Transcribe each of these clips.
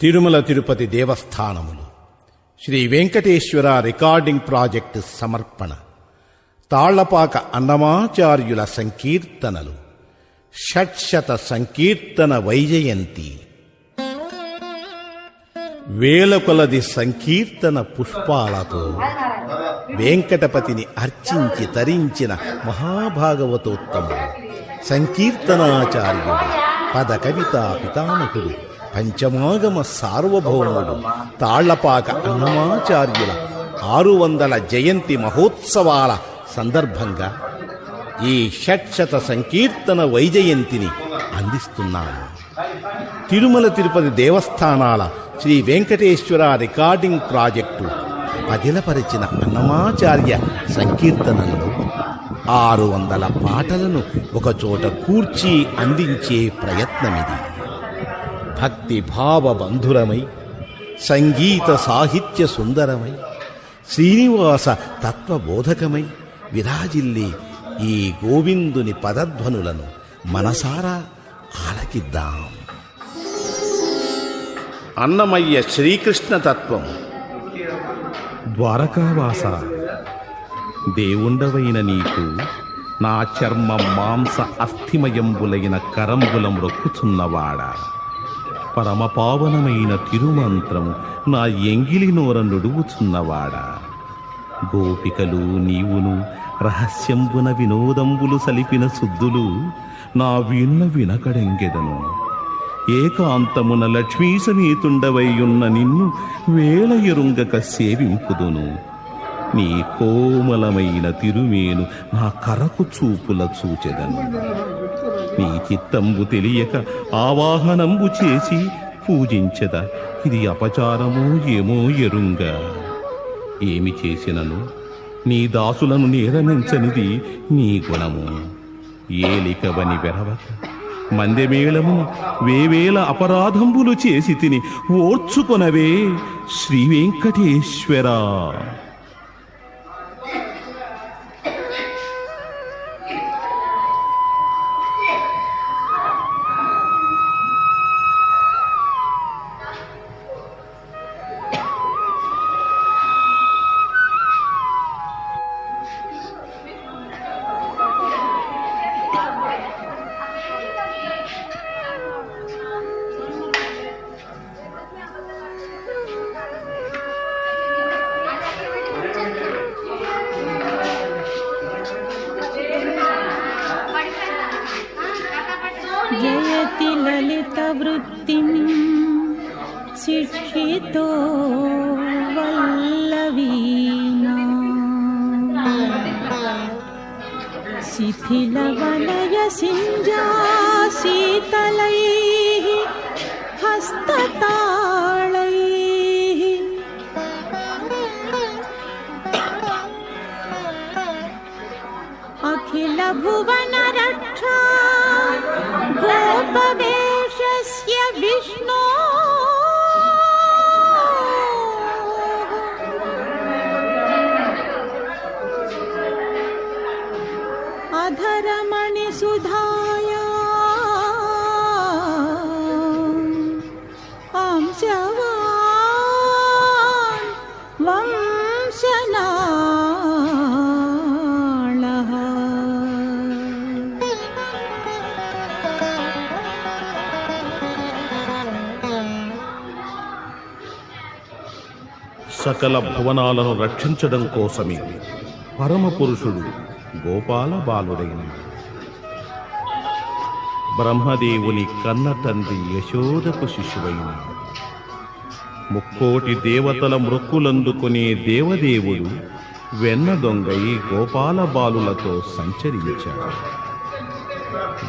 Tirumala Tirupati దేవస్థానములు Shri Venkateswara recording project సమర్పణ. తాళ్లపాక అన్నమాచార్యుల సంకీర్తనలు. షట్శత సంకీర్తన వైజయంతి. వేలకొలది సంకీర్తన పుష్పాలతో వెంకటపతిని అర్చించి తరించిన మహాభాగవతోత్తముడు, సంకీర్తనాచార్యుడు, పద కవితా పితామహుడు, పంచమాగమ సార్వభౌముడు, తాళ్లపాక అన్నమాచార్యుల 600 జయంతి మహోత్సవాల సందర్భంగా ఈ షట్శత సంకీర్తన వైజయంతిని అందిస్తున్నాము. తిరుమల తిరుపతి దేవస్థానాల శ్రీ వెంకటేశ్వర రికార్డింగ్ ప్రాజెక్టు పదిలపరిచిన అన్నమాచార్య సంకీర్తనల్లో 600 పాటలను ఒకచోట కూర్చి అందించే ప్రయత్నమిది. భక్తి భావ బంధురమై, సంగీత సాహిత్య సుందరమై, శ్రీనివాస తత్వబోధకమై విరాజిల్లే ఈ గోవిందుని పదధ్వనులను మనసారా ఆలకిద్దాం. అన్నమయ్య శ్రీకృష్ణ తత్వం. ద్వారకావాస, దేవుండవైన నీకు నా చర్మ మాంస అస్థిమయంబులైన కరంబులం రొక్కుచున్నవాడా, పరమపావనమైన తిరుమంత్రము నా ఎంగిలి నోర నుడువుచున్నవాడా, గోపికలు నీవును రహస్యంబున వినోదంబులు సలిపిన శుద్ధులు నా వీణ వినకడెంగెదను. ఏకాంతమున లక్ష్మీ సమేతుండవైయున్న నిన్ను వేల ఎరుంగక సేవింపుదును. నీ కోమలమైన తిరుమేను నా కరకు చూపుల చూచెదను. నీ చిత్తంబు తెలియక ఆవాహనంబు చేసి పూజించెద, ఇది అపచారమో ఏమో ఎరుంగా. ఏమి చేసినను నీ దాసులను నేరమించనిది నీ గుణము. ఏలికవని వెరవక మందెమేళమున వేవేల అపరాధంబులు చేసి తిని ఓర్చుకొనవే శ్రీ వెంకటేశ్వరా. జయతి లలిత వృత్తిం శిక్షితో వల్లవీనా, శిథిల వలయ సింజా శీతలైః హస్తతాళైః, అఖిల భువన రక్షా గోపవేషస్య విష్ణో, అధరమణి సుధాయా అంశవాన్ వంశనాళః. సకల భువనాలను రక్షించడం కోసమే పరమపురుషుడు గోపాల బాలుడైన బ్రహ్మదేవుని కన్న తండ్రి యశోదకు శిశువైన ముక్కోటి దేవతల మృక్కులందుకునే దేవదేవుడు వెన్న దొంగై గోపాల బాలులతో సంచరించాడు.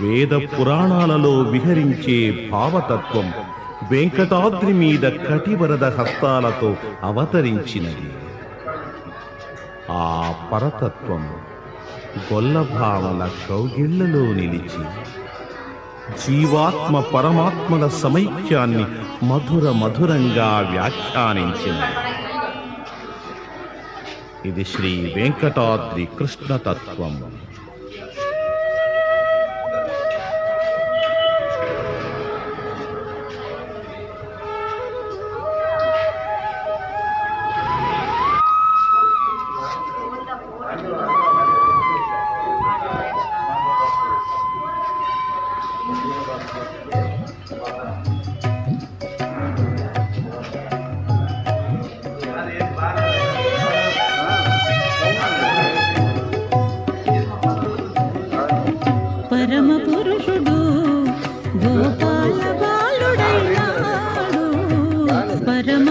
వేద పురాణాలలో విహరించే భావతత్వం వెంకటాద్రి మీద కటివరద హస్తాలతో అవతరించినది. ఆ పరతత్వం గొల్లభామల కౌగిళ్లలో నిలిచి జీవాత్మ పరమాత్మల సమైక్యాన్ని మధుర మధురంగా వ్యాఖ్యానించినది. ఇది శ్రీ వెంకటాద్రి కృష్ణతత్వం. గోపాల బాలుడైనాడు పరమ